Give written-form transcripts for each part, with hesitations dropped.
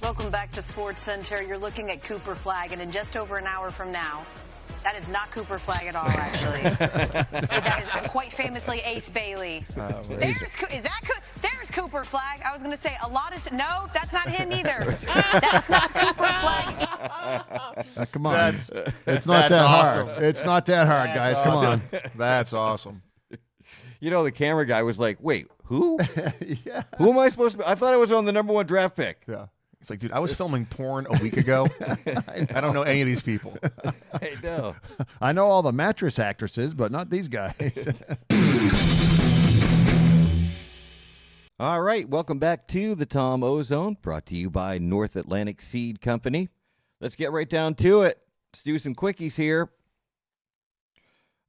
Welcome back to Sports Center. You're looking at Cooper Flagg, and in just over an hour from now, that is not Cooper Flagg at all, actually. That is quite famously Ace Bailey. There's Cooper Flagg. I was going to say no, that's not him either. That's not Cooper Flagg. Come on. It's not that awesome. hard. It's not that hard, guys. Come on. That's awesome. You know, the camera guy was like, wait, who? Yeah. Who am I supposed to be? I thought I was on the #1 draft pick. Yeah. It's like, dude, I was filming porn a week ago. I don't know any of these people. I know. I know all the mattress actresses, but not these guys. All right, welcome back to the Tom Ozone, brought to you by North Atlantic Seed Company. Let's get right down to it. Let's do some quickies here.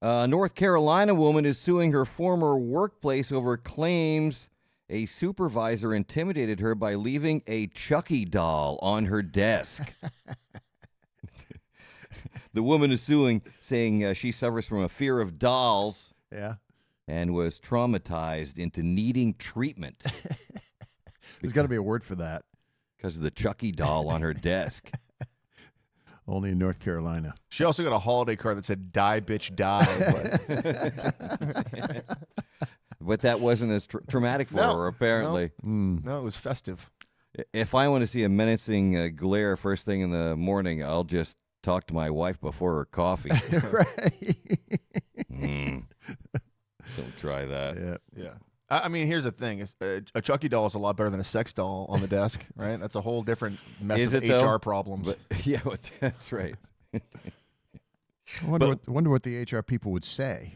A North Carolina woman is suing her former workplace over claims a supervisor intimidated her by leaving a Chucky doll on her desk. The woman is suing, saying she suffers from a fear of dolls. Yeah. And was traumatized into needing treatment. There's got to be a word for that. Because of the Chucky doll on her desk. Only in North Carolina. She also got a holiday card that said, "Die, bitch, die." But that wasn't as traumatic for her, apparently. No, it was festive. If I want to see a menacing glare first thing in the morning, I'll just talk to my wife before her coffee. Right. Don't try that. Yeah. I mean, here's the thing: a Chucky doll is a lot better than a sex doll on the desk, right? That's a whole different mess Is of it, though? HR problems. But, yeah, that's right. I wonder what the HR people would say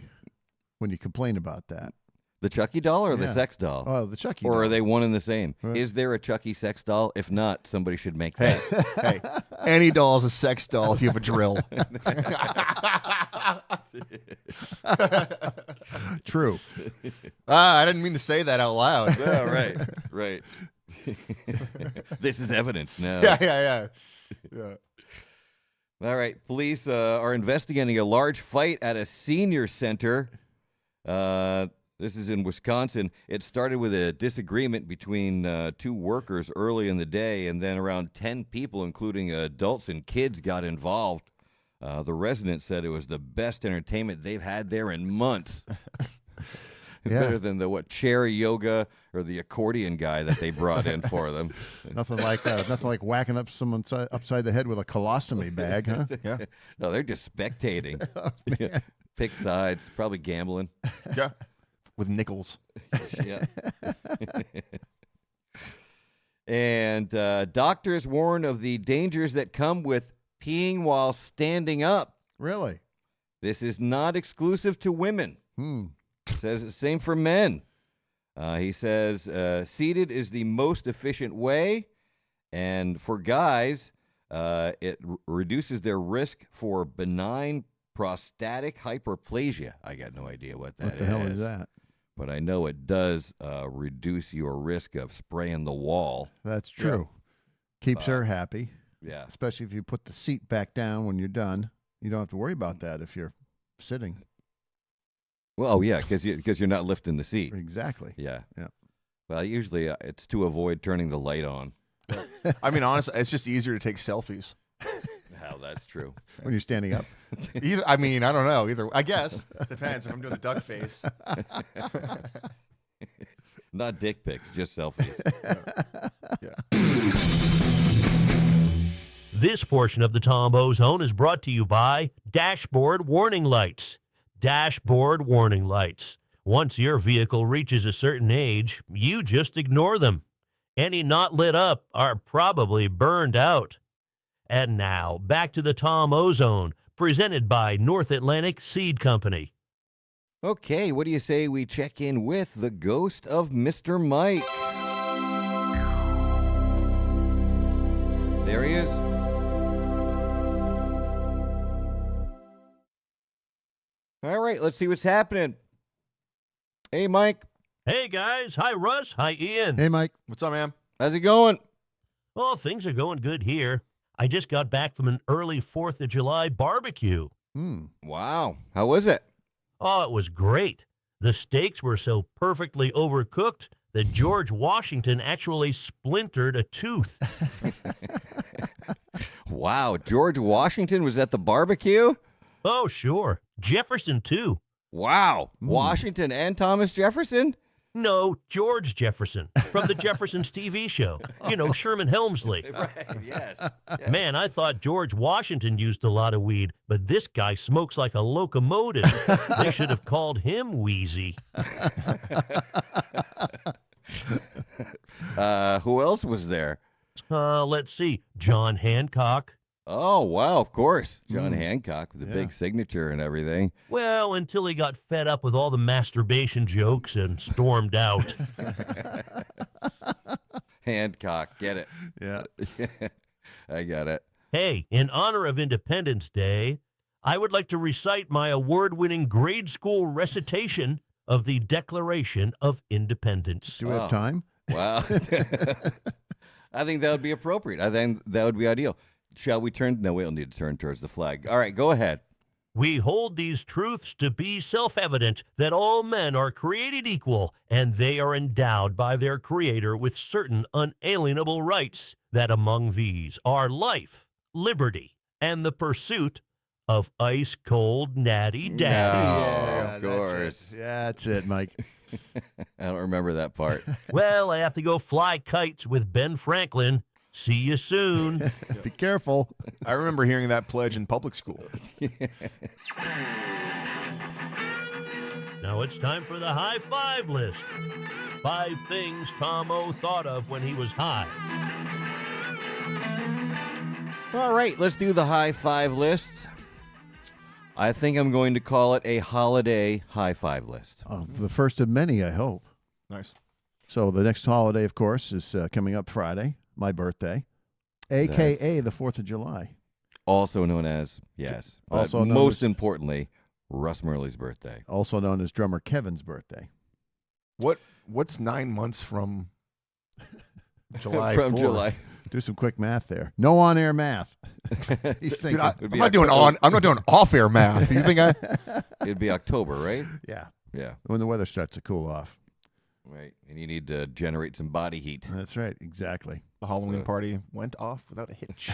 when you complain about that. The Chucky doll or the sex doll? Oh, the Chucky Or doll. are they one and the same? Right. Is there a Chucky sex doll? If not, somebody should make that. Hey, any doll is a sex doll if you have a drill. True. I didn't mean to say that out loud. Oh, right. This is evidence now. Yeah. All right. Police are investigating a large fight at a senior center. This is in Wisconsin. It started with a disagreement between two workers early in the day, and then around 10 people, including adults and kids, got involved. The residents said it was the best entertainment they've had there in months. Better than the chair yoga or the accordion guy that they brought in for them. Nothing like whacking up someone upside the head with a colostomy bag, huh? Yeah. No, they're just spectating. Pick sides, probably gambling. Yeah. With nickels. Yeah. And doctors warn of the dangers that come with peeing while standing up. Really? This is not exclusive to women. Says the same for men. He says seated is the most efficient way, and for guys, it reduces their risk for benign prostatic hyperplasia. I got no idea what that is. What the hell is that? But I know it does reduce your risk of spraying the wall. That's true. Keeps her happy. Yeah. Especially if you put the seat back down when you're done. You don't have to worry about that if you're sitting. Well, yeah, because you're not lifting the seat. Exactly. Yeah. Yeah. Well, usually it's to avoid turning the light on. I mean, honestly, it's just easier to take selfies. How that's true. When you're standing up. I mean, I don't know. Either, I guess. Depends if I'm doing the duck face. Not dick pics, just selfies. This portion of the Tom Ozone is brought to you by Dashboard Warning Lights. Dashboard Warning Lights. Once your vehicle reaches a certain age, you just ignore them. Any not lit up are probably burned out. And now, back to the Tom Ozone, presented by North Atlantic Seed Company. Okay, what do you say we check in with the ghost of Mr. Mike? There he is. All right, let's see what's happening. Hey, Mike. Hey, guys. Hi, Russ. Hi, Ian. Hey, Mike. What's up, man? How's it going? Oh, things are going good here. I just got back from an early 4th of July barbecue. Wow. How was it? Oh, it was great. The steaks were so perfectly overcooked, that George Washington actually splintered a tooth. Wow, George Washington was at the barbecue? Oh, sure. Jefferson, too. Wow, Washington and Thomas Jefferson? No, George Jefferson from the Jeffersons TV show. You know, Sherman Helmsley. Right, yes. Man, I thought George Washington used a lot of weed, but this guy smokes like a locomotive. They should have called him Wheezy. Who else was there? Let's see. John Hancock. Oh, wow, of course. John Hancock with a big signature and everything. Well, until he got fed up with all the masturbation jokes and stormed out. Hancock, get it. Yeah. I got it. Hey, in honor of Independence Day, I would like to recite my award-winning grade school recitation of the Declaration of Independence. Do we have time? Wow. I think that would be appropriate. I think that would be ideal. Shall we turn? No, we don't need to turn towards the flag. All right, go ahead. We hold these truths to be self-evident that all men are created equal and they are endowed by their Creator with certain unalienable rights, that among these are life, liberty, and the pursuit of ice-cold natty daddies. Oh, of course. Yeah, that's it, Mike. I don't remember that part. Well, I have to go fly kites with Ben Franklin. See you soon. Be careful. I remember hearing that pledge in public school. Now it's time for the high five list. 5 things Tom O thought of when he was high. All right, let's do the high five list. I think I'm going to call it a holiday high five list. The first of many, I hope. Nice. So the next holiday, of course, is coming up Friday, my birthday, a.k.a. the 4th of July. Also known as, yes, but Also known most as- importantly, Russ Murley's birthday. Also known as drummer Kevin's birthday. What's 9 months from July? From 4th? July. Do some quick math there. No on-air math. He's Dude, thinking. I'm not doing off-air math. You think I? It'd be October, right? Yeah, Yeah, when the weather starts to cool off. right. And you need to generate some body heat. That's right, exactly. The Halloween party went off without a hitch.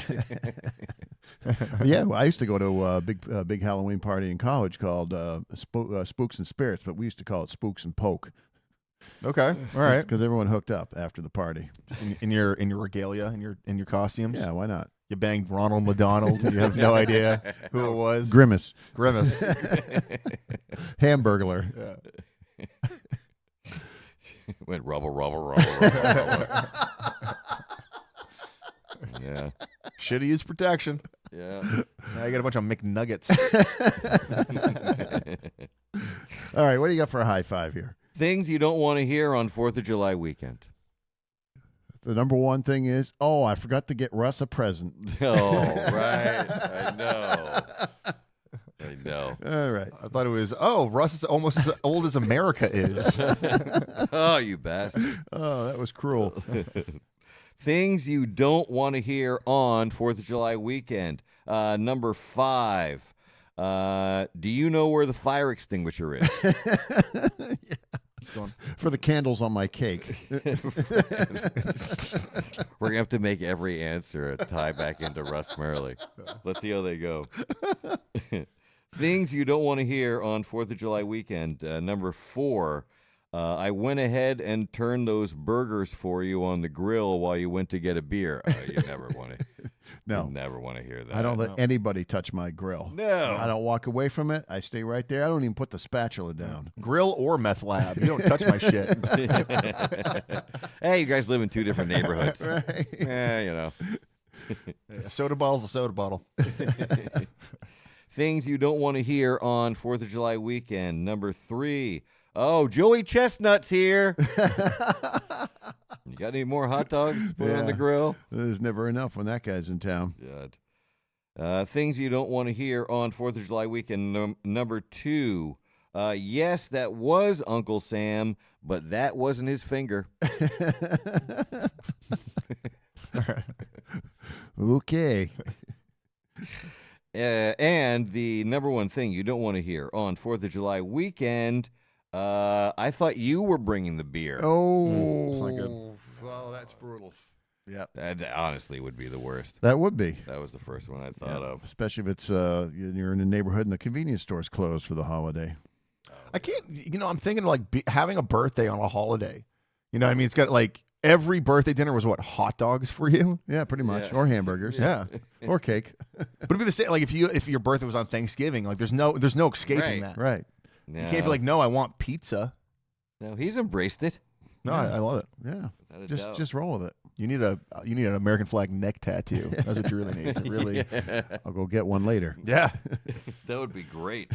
Yeah, well, I used to go to a big Halloween party in college called Spooks and Spirits, but we used to call it Spooks and Poke. Okay, all right. Because everyone hooked up after the party. In your regalia, in your costumes. Yeah, why not? You banged Ronald McDonald, and you have no idea who it was. Grimace, Grimace. Hamburglar. Yeah. Went rubble. Yeah. Should have used protection. Yeah. Now I got a bunch of McNuggets. All right, what do you got for a high five here? Things you don't want to hear on 4th of July weekend. The number one thing is, I forgot to get Russ a present. Oh, right. I know. All right. I thought it was, Russ is almost as old as America is. Oh, you bastard. Oh, that was cruel. Things you don't want to hear on 4th of July weekend. Number 5. Do you know where the fire extinguisher is? For the candles on my cake. We're going to have to make every answer a tie back into Russ Murley. Let's see how they go. Things you don't want to hear on 4th of July weekend. Number 4, I went ahead and turned those burgers for you on the grill while you went to get a beer. You never want to. No. You never want to hear that. I don't let anybody touch my grill. No. I don't walk away from it. I stay right there. I don't even put the spatula down. Grill or meth lab. You don't touch my shit. Hey, you guys live in 2 different neighborhoods. Right. You know. A soda bottle's a soda bottle. Things you don't want to hear on 4th of July weekend. Number 3. Oh, Joey Chestnut's here. You got any more hot dogs to put on the Yeah. grill? There's never enough when that guy's in town. God. Things you don't want to hear on 4th of July weekend. Number 2. Yes, that was Uncle Sam, but that wasn't his finger. Okay. And the number 1 thing you don't want to hear on 4th of July weekend, I thought you were bringing the beer. Oh, it's not good. Oh, that's brutal. Yeah, That honestly would be the worst. that would be. That was the first one I thought of. Especially if it's you're in a neighborhood and the convenience store's closed for the holiday. I can't. I'm thinking like having a birthday on a holiday. You know what I mean? It's got like every birthday dinner was what, hot dogs for you? Yeah, pretty much. Yeah. Or hamburgers. Yeah. Or cake. But it'd be the same. Like if your birthday was on Thanksgiving, like there's no escaping Right. that. Right. No, You can't be like, no, I want pizza. no, he's embraced it. No, I love it. Yeah. Without a doubt. Just roll with it. You need an American flag neck tattoo. That's what you really need. Really. I'll go get one later. Yeah. That would be great.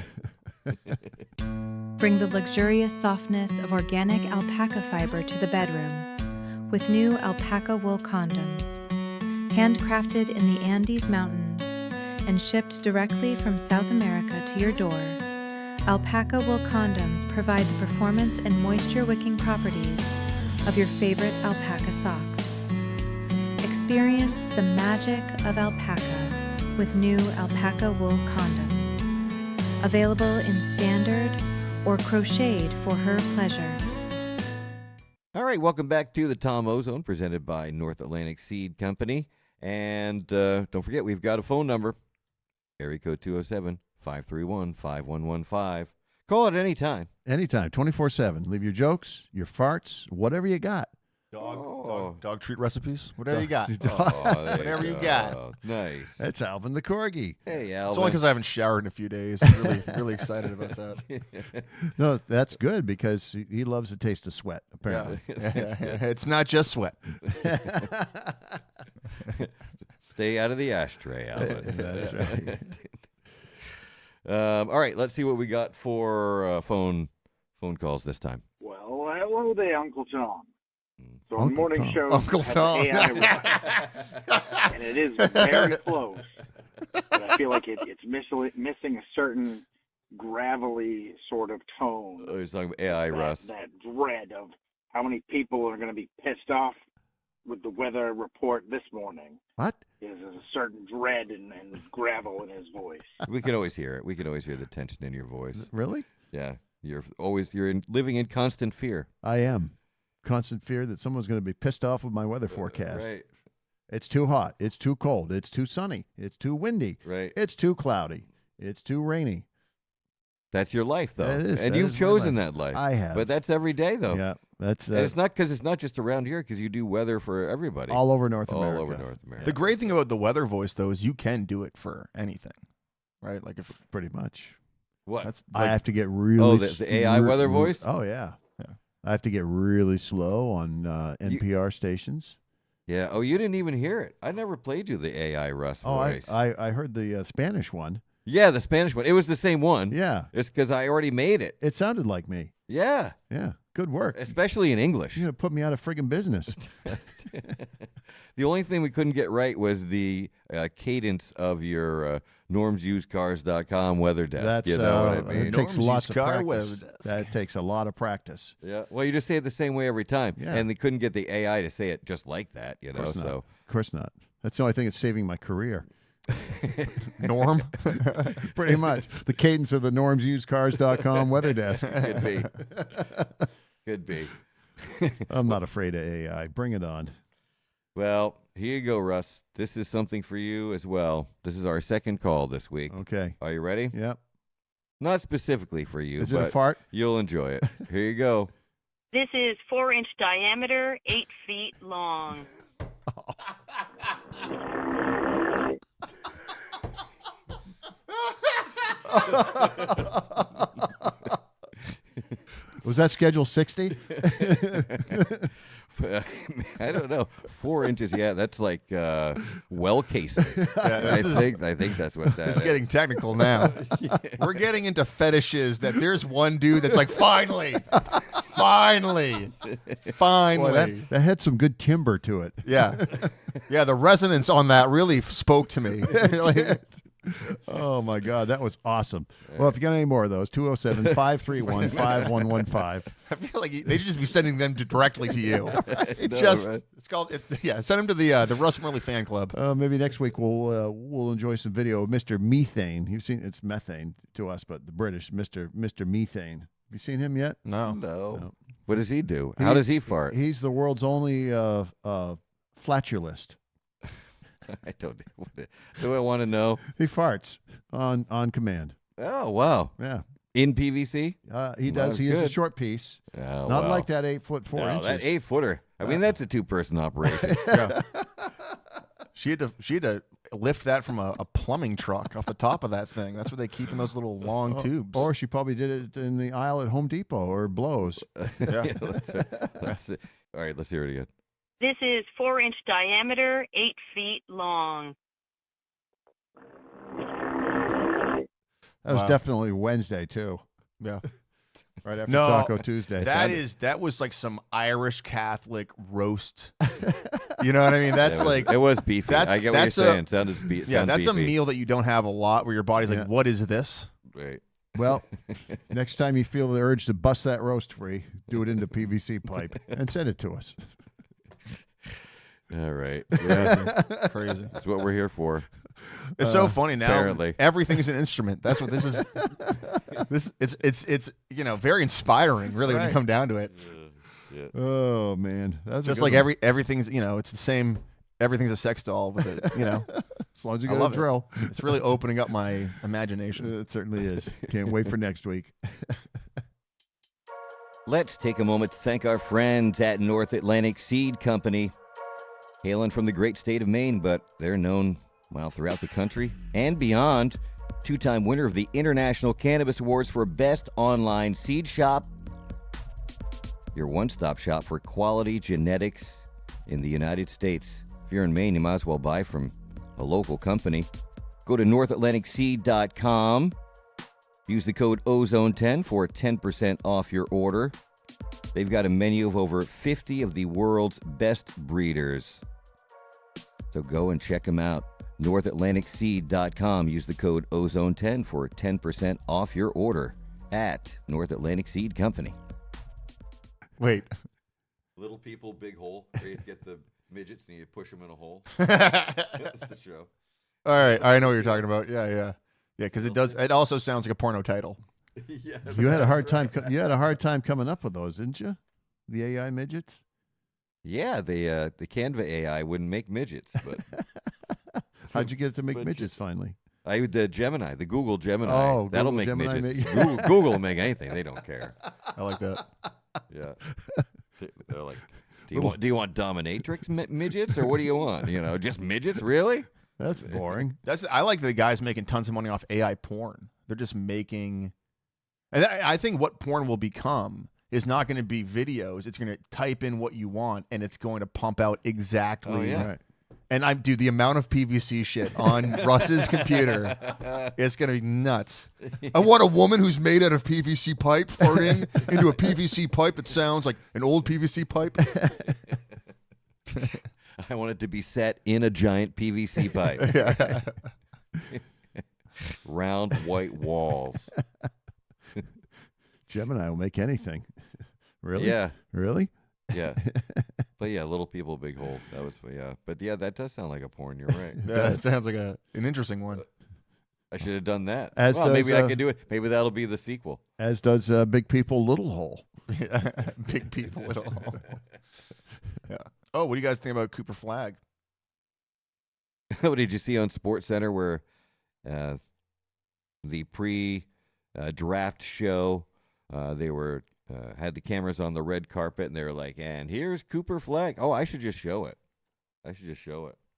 Bring the luxurious softness of organic alpaca fiber to the bedroom with new alpaca wool condoms. Handcrafted in the Andes Mountains and shipped directly from South America to your door, alpaca wool condoms provide the performance and moisture-wicking properties of your favorite alpaca socks. Experience the magic of alpaca with new alpaca wool condoms. Available in standard or crocheted for her pleasure. All right, welcome back to the Tom Ozone, presented by North Atlantic Seed Company. And don't forget, we've got a phone number, area code 207-531-5115. Call it any time. Anytime, 24/7. Leave your jokes, your farts, whatever you got. Dog treat recipes. Whatever you got. Oh, there Whatever you go. got. Nice. That's Alvin the Corgi. Hey, It's Alvin. only because I haven't showered in a few days. I'm really excited about that. No, that's good because he loves the taste of sweat, apparently. It's not just sweat. Stay out of the ashtray, Alvin. That's right. All right, let's see what we got for phone calls this time. Well, hello there, Uncle Tom. So on the Uncle morning Tom. show, Uncle has Tom. AI right, and it is very close. But I feel like it's missing a certain gravelly sort of tone. Oh, he's talking about AI, Russ. That dread of how many people are going to be pissed off with the weather report this morning. What? There's a certain dread and gravel in his voice. We can always hear it. We can always hear the tension in your voice. Really? Yeah, you're living in constant fear. I am. Constant fear that someone's going to be pissed off with my weather forecast. Right. It's too hot. It's too cold. It's too sunny. It's too windy. Right. It's too cloudy. It's too rainy. That's your life, though. That is. And That you've is my chosen life. that life. I have. But that's every day, though. Yeah, that's And it's not because it's not just around here, because you do weather for everybody. all over North All America. over North America. The great thing about the weather voice, though, is you can do it for anything, right? Like if Pretty much. What? that's I like, have to get really. Oh, the AI weather voice? Oh yeah. Yeah. I have to get really slow on NPR stations. Yeah. Oh, you didn't even hear it. I never played you the AI Russ Oh, voice. I heard the Spanish one. Yeah, the Spanish one. It was the same one. Yeah, It's because I already made it. it sounded like me. Yeah. Yeah, good work. Especially in English. You're gonna put me out of friggin' business. The only thing we couldn't get right was the cadence of your normsusedcars.com weather desk. That's you know what I mean? it takes Norm's lots of used car practice. weather desk. That takes a lot of practice. Yeah. Well, you just say it the same way every time. Yeah. And they couldn't get the AI to say it just like that, you know. Of course not. So Of course not. That's the only thing that's saving my career. Norm. Pretty much. The cadence of the normsusedcars.com weather desk. could be. Could be. I'm not afraid of AI. Bring it on. Well, here you go, Russ. This is something for you as well. This is our second call this week. Okay. Are you ready? Yep. Not specifically for you, Is it a but fart? you'll enjoy it. Here you go. This is 4-inch diameter, 8 feet long. Was that schedule 60? I don't know. 4 inches, yeah, that's like well casing. I think that's what that It's is. getting technical now. We're getting into fetishes that there's one dude that's like, finally. Boy, that had some good timbre to it. Yeah. Yeah, the resonance on that really spoke to me. Like, Oh, my God. That was awesome. Well, if you got any more of those, 207-531-5115. I feel like they should just be sending them directly to you. It No, just right. it's called send them to the Russ Murley fan club. Maybe next week we'll enjoy some video of Mr. Methane. You've seen it's methane to us, but the British, Mr. Methane. you seen him yet? No. No. What does he do? How does he fart? He's the world's only flatulist. I don't. Do I want to know? He farts on command. Oh wow! Yeah, in PVC. He does. He is a short piece. Oh, Not well. like that 8 foot 4 inches. That 8-footer. I mean, that's a 2-person operation. Yeah. She had to lift that from a plumbing truck off the top of that thing. That's what they keep in those little long tubes. Or she probably did it in the aisle at Home Depot or Blows. Yeah. That's it. All right, let's hear it again. This is 4-inch diameter, 8 feet long. That was definitely Wednesday too. Yeah. Right after Taco Tuesday. That was like some Irish Catholic roast. You know what I mean? That's it was beefy. I get what you're saying. Sounded beefy. Yeah, that's beefy. a meal that you don't have a lot where your body's like, what is this? Right. Well, next time you feel the urge to bust that roast free, do it into PVC pipe and send it to us. All right. Yeah. Crazy. That's what we're here for. It's so funny now. Apparently. Everything's an instrument. That's what this is. It's very inspiring, really, when you come down to it. Yeah. Oh man, that's just like everything's it's the same. Everything's a sex doll with it. As long as you got a drill. It's really opening up my imagination. It certainly is. Can't wait for next week. Let's take a moment to thank our friends at North Atlantic Seed Company. Hailing from the great state of Maine, but they're known, throughout the country and beyond. 2-time winner of the International Cannabis Awards for Best Online Seed Shop. Your one-stop shop for quality genetics in the United States. If you're in Maine, you might as well buy from a local company. Go to northatlanticseed.com. Use the code OZONE10 for 10% off your order. They've got a menu of over 50 of the world's best breeders. So go and check them out. northatlanticseed.com. Use the code OZONE10 for 10% off your order at North Atlantic Seed Company. Wait. Little people, big hole. Where you get the midgets and you push them in a hole. That's the show. All right. I know what you're talking about. Yeah, because it also sounds like a porno title. Yeah. You had a hard time. You had a hard time coming up with those, didn't you? The AI midgets. Yeah, the Canva AI wouldn't make midgets, but how'd you get it to make midgets finally? I the Gemini, the Google Gemini. Oh, that'll Google make Gemini midgets. Google will make anything. They don't care. I like that. Yeah, they're like, do you want dominatrix midgets or what do you want? Just midgets, really? That's boring. I like the guys making tons of money off AI porn. They're just making, and I think what porn will become is not going to be videos. It's going to type in what you want, and it's going to pump out exactly. Oh, yeah. Right. And the amount of PVC shit on Russ's computer, it's going to be nuts. I want a woman who's made out of PVC pipe farting into a PVC pipe that sounds like an old PVC pipe. I want it to be set in a giant PVC pipe. Yeah. Round white walls. Gemini will make anything. Really? Yeah. Really? Yeah. But yeah, little people, big hole. That was, yeah. But yeah, that does sound like a porn. You're right. Yeah, it sounds like an interesting one. I should have done that. Maybe I could do it. Maybe that'll be the sequel. As does Big People Little Hole. Big People Little Hole. Yeah. Oh, what do you guys think about Cooper Flagg? What did you see on SportsCenter where the pre-draft show, they were had the cameras on the red carpet, and they were like, and here's Cooper Flagg. Oh, I should just show it.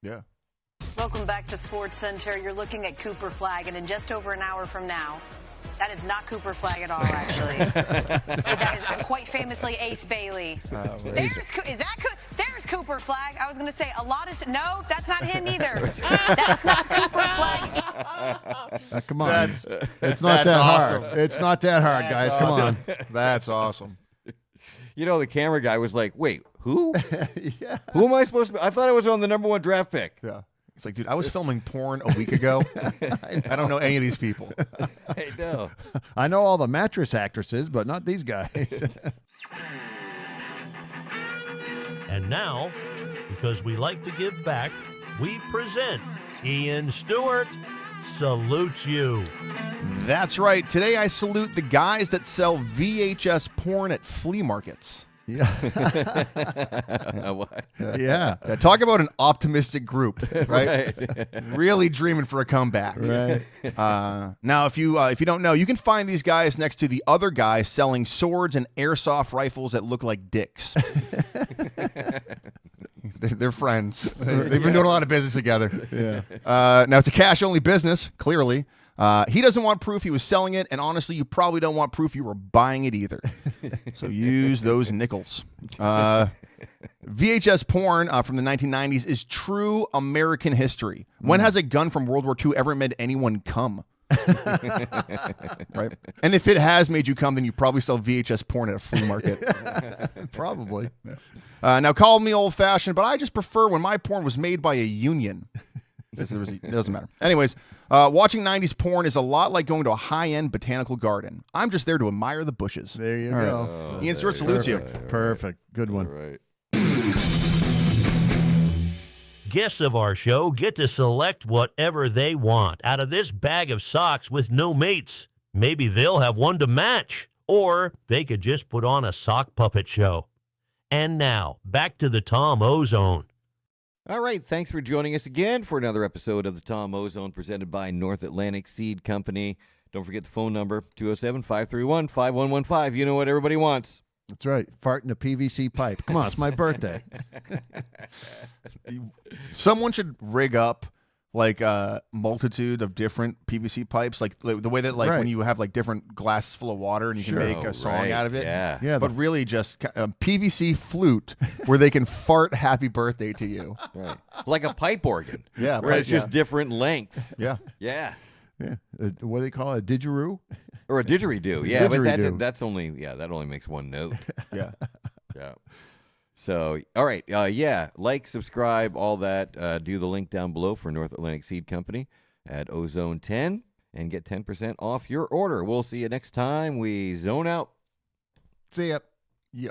Yeah. Welcome back to SportsCenter. You're looking at Cooper Flagg, and in just over an hour from now, that is not Cooper Flagg at all, actually. That is quite famously Ace Bailey. There's Cooper Flagg. I was going to say no, that's not him either. That's not Cooper Flagg. Come on. It's not that awesome. hard. It's not that hard, guys. Come on. That's awesome. The camera guy was like, wait, who? Yeah. Who am I supposed to be? I thought I was on the #1 draft pick. Yeah. It's like, dude, I was filming porn a week ago. I don't know any of these people. I know. I know all the mattress actresses, but not these guys. And now, because we like to give back, we present Ian Stewart salutes you. That's right. Today I salute the guys that sell VHS porn at flea markets. Yeah. What? Yeah. Talk about an optimistic group, right? Right. Really dreaming for a comeback. Right. Now, if you don't know, you can find these guys next to the other guys selling swords and airsoft rifles that look like dicks. They're friends. They've been doing a lot of business together. Yeah. Now, it's a cash-only business, clearly. He doesn't want proof he was selling it, and honestly, you probably don't want proof you were buying it either. So use those nickels. VHS porn from the 1990s is true American history. When has a gun from World War II ever made anyone come? Right? And if it has made you come, then you probably sell VHS porn at a flea market. Probably. Now, call me old-fashioned, but I just prefer when my porn was made by a union. It doesn't matter. Anyways, watching 90s porn is a lot like going to a high-end botanical garden. I'm just there to admire the bushes. There you All right. go. Ian Stewart salutes you. Perfect. Good one. All right. Guests of our show get to select whatever they want out of this bag of socks with no mates. Maybe they'll have one to match, or they could just put on a sock puppet show. And now, back to the Tom Ozone. All right, thanks for joining us again for another episode of the Tom Ozone presented by North Atlantic Seed Company. Don't forget the phone number, 207-531-5115. You know what everybody wants. That's right. Fart in a PVC pipe. Come on, it's my birthday. Someone should rig up like a multitude of different PVC pipes, like the way that Right. when you have like different glasses full of water and you Sure. can make a song out of it. Yeah. Yeah. But really just a PVC flute where they can fart happy birthday to you. Right. Like a pipe organ. Yeah, Where right, it's just yeah. different lengths. Yeah. Yeah. Yeah. What do they call it? A didgeridoo? Or a didgeridoo. Yeah, but Didgeridoo. that only makes one note. Yeah. Yeah. So, all right. Yeah. Like, subscribe, all that. Do the link down below for North Atlantic Seed Company at Ozone 10 and get 10% off your order. We'll see you next time. We zone out. See ya. Yeah.